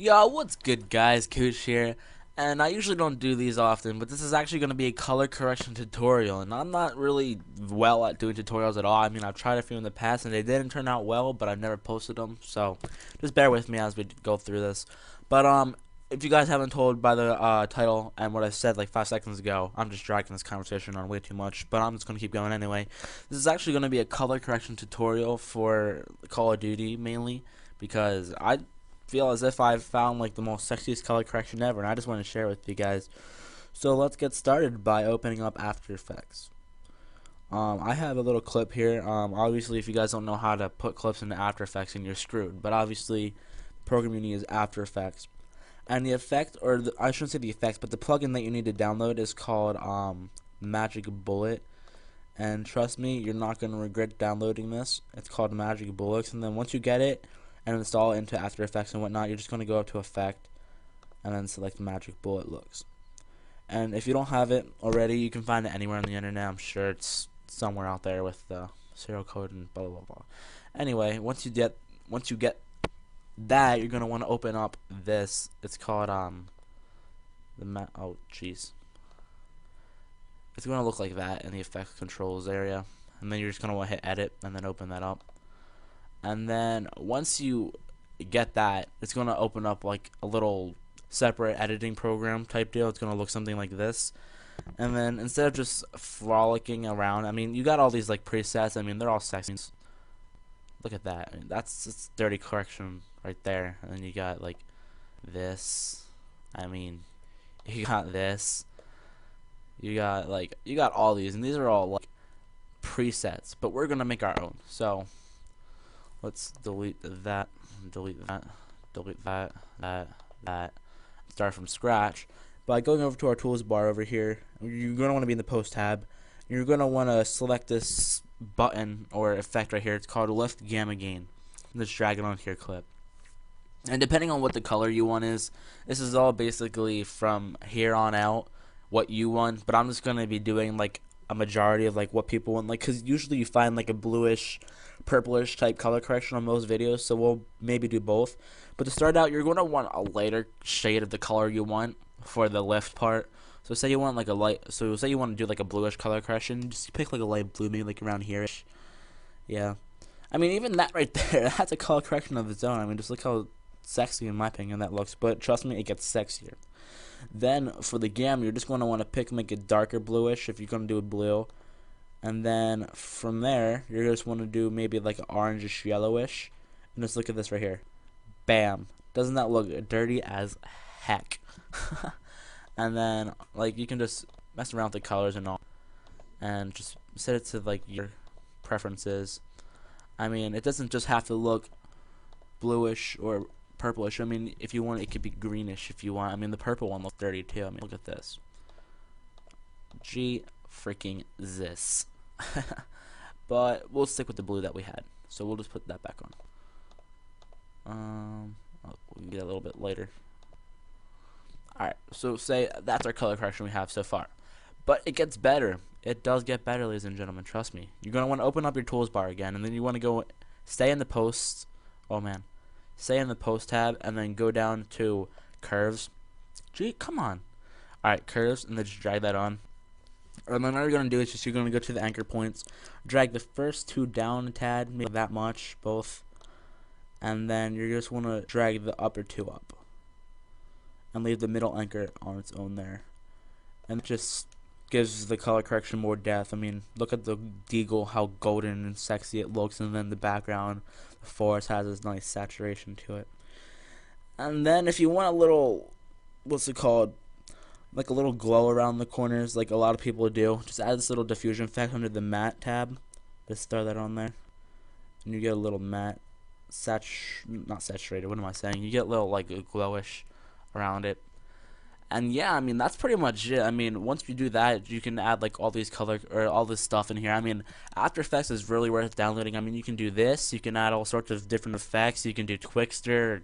Yo, what's good guys, Cooch here, and I usually don't do these often, but this is actually going to be a color correction tutorial, and I'm not really well at doing tutorials at all. I mean, I've tried a few in the past and they didn't turn out well, but I've never posted them, so just bear with me as we go through this. But if you guys haven't told by the title and what I said like 5 seconds ago, I'm just dragging this conversation on way too much, but I'm just going to keep going anyway. This is actually going to be a color correction tutorial for Call of Duty mainly, because I feel as if I've found like the most sexiest color correction ever, and I just want to share it with you guys. So let's get started by opening up After Effects. I have a little clip here. Obviously, if you guys don't know how to put clips into After Effects, then you're screwed. But obviously, the program you need is After Effects, and the effect, or I shouldn't say the effects, but the plugin that you need to download is called Magic Bullet. And trust me, you're not going to regret downloading this. It's called Magic Bullets, and then once you get it and install it into After Effects and whatnot, you're just going to go up to Effect and then select Magic Bullet Looks. And if you don't have it already, you can find it anywhere on the internet. I'm sure it's somewhere out there with the serial code and blah blah blah. Anyway, once you get that, you're going to want to open up this. It's called oh jeez. It's going to look like that in the effects controls area, and then you're just going to want to hit edit and then open that up. And then once you get that, it's going to open up like a little separate editing program type deal. It's going to look something like this. And then instead of just frolicking around, I mean, you got all these like presets. I mean, they're all sexy. Look at that. I mean, that's dirty correction right there. And then you got like this. I mean, you got this. You got all these, and these are all like presets, but we're going to make our own. So let's delete that, delete that, delete that, that. Start from scratch by going over to our tools bar over here. You're going to want to be in the post tab. You're going to want to select this button or effect right here. It's called Lift Gamma Gain. Just drag it onto your clip. And depending on what the color you want is, this is all basically from here on out what you want. But I'm just going to be doing like a majority of like what people want, like, because usually you find like a bluish purplish type color correction on most videos, so we'll maybe do both. But to start out, you're going to want a lighter shade of the color you want for the lift part. So say you want like a light, so say you want to do like a bluish color correction, just pick like a light blue, maybe like around here-ish. Yeah, I mean, even that right there, that's a color correction of its own. I mean, just look how sexy in my opinion that looks, but trust me, it gets sexier. Then for the gamma, you're just going to want to pick like a darker bluish if you're going to do a blue. And then from there, you're just want to do maybe like an orangish yellowish. And just look at this right here. Bam. Doesn't that look dirty as heck? And then like you can just mess around with the colors and all, and just set it to like your preferences. I mean, it doesn't just have to look bluish or purplish. I mean, if you want, it could be greenish if you want. I mean, the purple one looks dirty too. I mean, look at this. G freaking this. But we'll stick with the blue that we had, so we'll just put that back on. We can get a little bit later. Alright, so say that's our color correction we have so far, but it gets better. It does get better, ladies and gentlemen, trust me. You're going to want to open up your tools bar again, and then you want to go stay in the posts. Oh man, stay in the post tab and then go down to curves. Gee, come on. Alright, curves, and then just drag that on. And then what you're going to do is just you're going to go to the anchor points, drag the first two down a tad, maybe that much, both, and then you just want to drag the upper two up and leave the middle anchor on its own there. And it just gives the color correction more depth. I mean, look at the deagle, how golden and sexy it looks, and then the background, the forest has this nice saturation to it. And then if you want a little, what's it called, like a little glow around the corners, like a lot of people do, just add this little diffusion effect under the matte tab. Just throw that on there, and you get a little matte, not saturated, what am I saying? You get a little like a glowish around it. And yeah, I mean, that's pretty much it. I mean, once you do that, you can add like all these color or all this stuff in here. I mean, After Effects is really worth downloading. I mean, you can do this, you can add all sorts of different effects, you can do Twixtor,